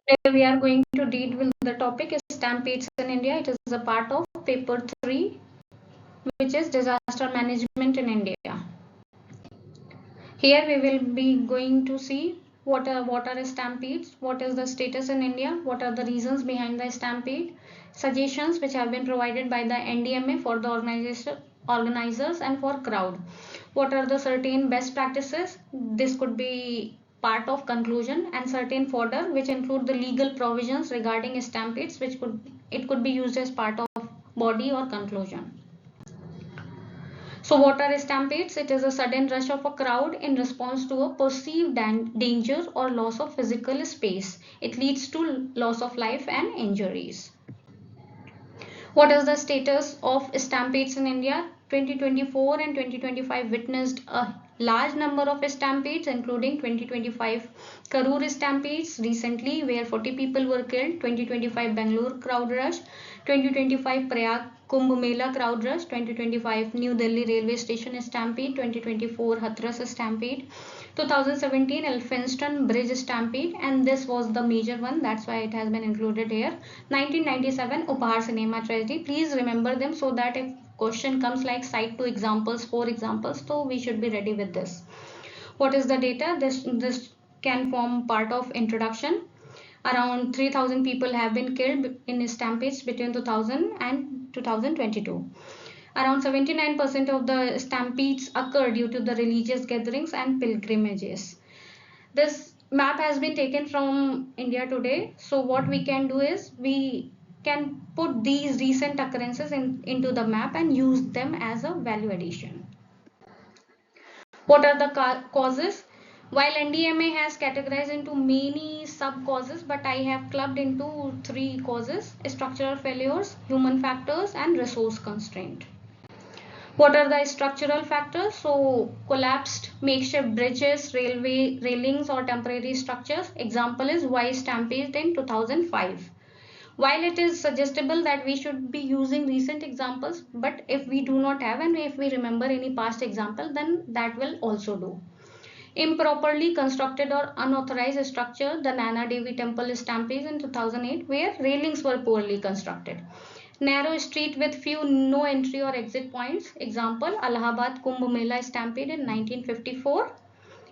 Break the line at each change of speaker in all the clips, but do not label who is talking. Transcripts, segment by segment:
Today we are going to deal with the topic is Stampedes in India. It is a part of paper 3, which is disaster management in India. Here we will be going to see what are stampedes, what is the status in India, what are the reasons behind the stampede, suggestions which have been provided by the NDMA for the organizers and for crowd. What are the certain best practices? This could be part of conclusion, and certain fodder which include the legal provisions regarding stampedes, which could be used as part of body or conclusion. So what are stampedes? It is a sudden rush of a crowd in response to a perceived danger or loss of physical space. It leads to loss of life and injuries. What is the status of stampedes in India? 2024 and 2025 witnessed a large number of stampedes, including 2025 Karur stampedes recently, where 40 people were killed, 2025 Bangalore crowd rush, 2025 Prayag Kumbh Mela crowd rush, 2025 New Delhi railway station stampede, 2024 Hathras stampede, 2017 Elphinstone Bridge stampede, and this was the major one, that's why it has been included here. 1997 Upahar cinema tragedy. Please remember them so that if question comes like cite 2 examples, 4 examples, so we should be ready with this. What is the data? This can form part of introduction. Around 3,000 people have been killed in stampedes between 2000 and 2022. Around 79% of the stampedes occur due to the religious gatherings and pilgrimages. This map has been taken from India Today. So what we can do is we can put these recent occurrences into the map and use them as a value addition. What are the causes? While NDMA has categorized into many sub causes, but I have clubbed into 3 causes: structural failures, human factors, and resource constraint. What are the structural factors? So collapsed makeshift bridges, railway railings, or temporary structures. Example is Y Stampede in 2005. While it is suggestible that we should be using recent examples, but if we do not have and if we remember any past example, then that will also do. Improperly constructed or unauthorized structure, the Nana Devi Temple Stampede in 2008, where railings were poorly constructed. Narrow street with few no entry or exit points. Example, Allahabad Kumbh Mela Stampede in 1954,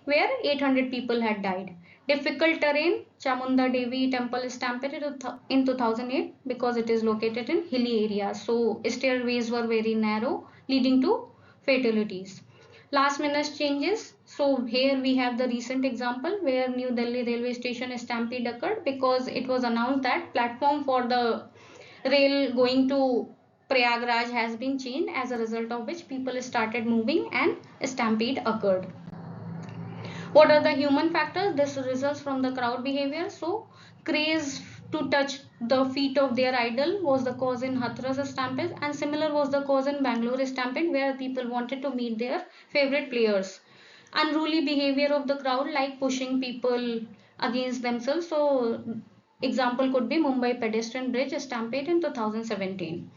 where 800 people had died. Difficult terrain, Chamunda Devi Temple Stampede in 2008, because it is located in hilly areas. So stairways were very narrow, leading to fatalities. Last minute changes. So here we have the recent example where New Delhi railway station stampede occurred because it was announced that platform for the rail going to Prayagraj has been changed, as a result of which people started moving and a stampede occurred. What are the human factors? This results from the crowd behavior. So craze to touch the feet of their idol was the cause in Hathras stampede, and similar was the cause in Bangalore stampede, where people wanted to meet their favorite players. Unruly behavior of the crowd, like pushing people against themselves. So example could be Mumbai pedestrian bridge stampede in 2017.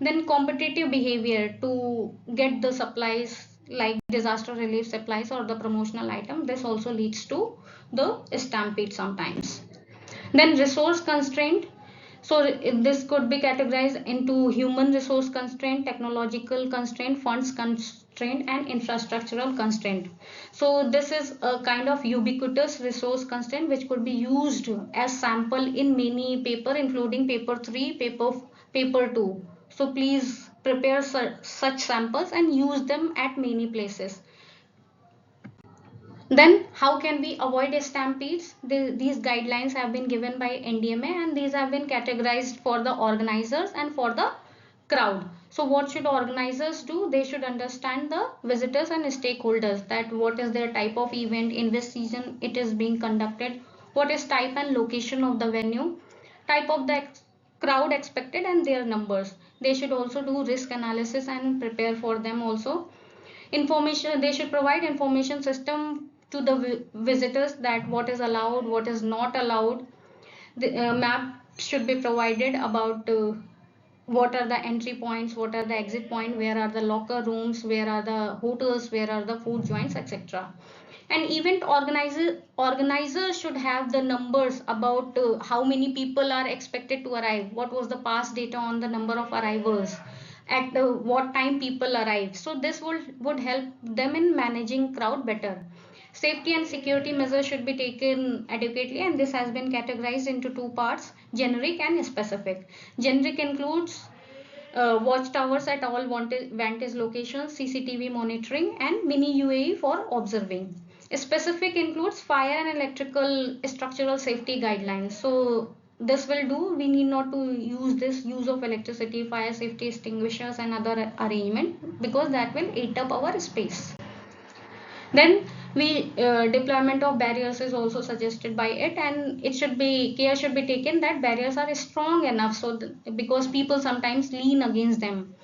Then competitive behavior to get the supplies like disaster relief supplies or the promotional item. This also leads to the stampede sometimes. Then resource constraint. So this could be categorized into human resource constraint, technological constraint, funds constraint, and infrastructural constraint. So this is a kind of ubiquitous resource constraint which could be used as sample in many paper, including paper 3, paper 2. So please prepare such samples and use them at many places. Then how can we avoid stampedes? These guidelines have been given by NDMA, and these have been categorized for the organizers and for the crowd. So what should organizers do? They should understand the visitors and stakeholders, that what is their type of event, in which season it is being conducted, what is type and location of the venue, type of the crowd expected, and their numbers. They should also do risk analysis and prepare for them also. Information, they should provide information system to the visitors, that what is allowed, what is not allowed. The map should be provided about what are the entry points, what are the exit point, where are the locker rooms, where are the hotels, where are the food joints, etc. And event organizers should have the numbers about how many people are expected to arrive, what was the past data on the number of arrivals, at what time people arrive. So this would help them in managing crowd better. Safety and security measures should be taken adequately, and this has been categorized into two parts: generic and specific. Generic includes watchtowers at all vantage locations, CCTV monitoring, and mini UAE for observing. Specific includes fire and electrical structural safety guidelines. So this will do. We need not to use this use of electricity, fire safety extinguishers, and other arrangement, because that will eat up our space. Then we deployment of barriers is also suggested by it, and it should be care should be taken that barriers are strong enough, so because people sometimes lean against them.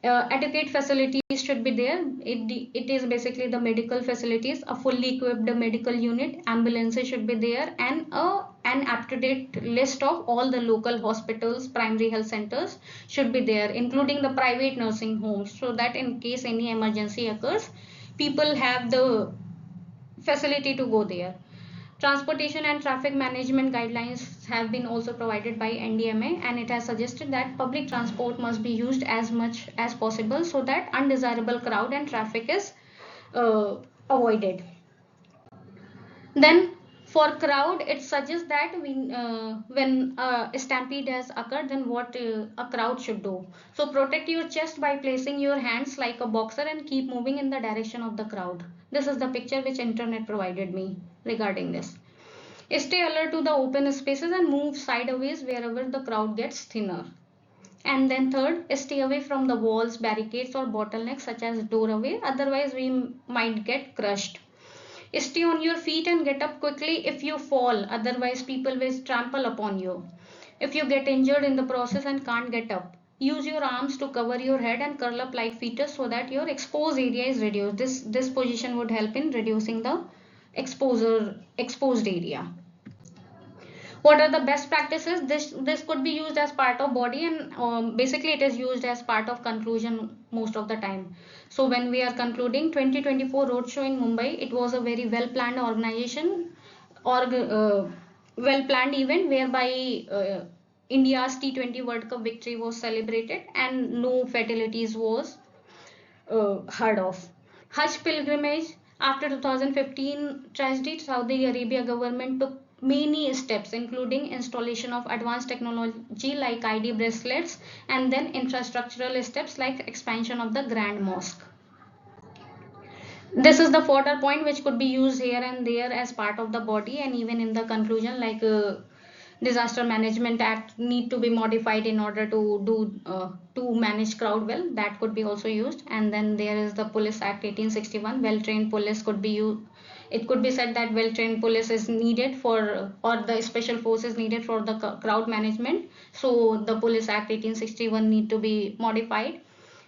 Adequate facilities should be there. It is basically the medical facilities, a fully equipped medical unit, ambulances should be there, and an up-to-date list of all the local hospitals, primary health centers should be there, including the private nursing homes, so that in case any emergency occurs, people have the facility to go there. Transportation and traffic management guidelines have been also provided by NDMA, and it has suggested that public transport must be used as much as possible so that undesirable crowd and traffic is uh, avoided. Then for crowd, it suggests that when a stampede has occurred, then what a crowd should do. So protect your chest by placing your hands like a boxer and keep moving in the direction of the crowd. This is the picture which internet provided me regarding this. Stay alert to the open spaces and move sideways wherever the crowd gets thinner. And then third, stay away from the walls, barricades or bottlenecks such as doorway, otherwise we might get crushed. Stay on your feet and get up quickly if you fall, otherwise people will trample upon you. If you get injured in the process and can't get up, use your arms to cover your head and curl up like fetus so that your exposed area is reduced. This position would help in reducing the exposed area. What are the best practices? This could be used as part of body, and basically it is used as part of conclusion most of the time. So when we are concluding 2024 roadshow in Mumbai, it was a very well planned organization or well planned event whereby India's T20 World Cup victory was celebrated and no fatalities was heard of. Hajj pilgrimage. After 2015 tragedy, Saudi Arabia government took many steps, including installation of advanced technology like ID bracelets, and then infrastructural steps like expansion of the Grand Mosque. This is the fodder point which could be used here and there as part of the body, and even in the conclusion, like disaster management act need to be modified in order to manage crowd well, that could be also used. And then there is the police act 1861, well trained police could be used. It could be said that well trained police is needed for, or the special forces needed for the crowd management, so the police act 1861 need to be modified.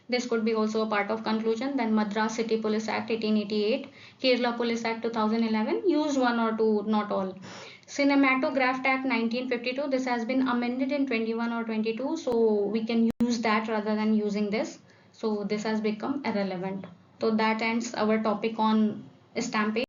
This could be also a part of conclusion. Then Madras City Police Act 1888, Kerala Police Act 2011, use one or two, not all. Cinematograph Act 1952, this has been amended in 21 or 22, so we can use that rather than using this. So this has become irrelevant. So that ends our topic on stampede.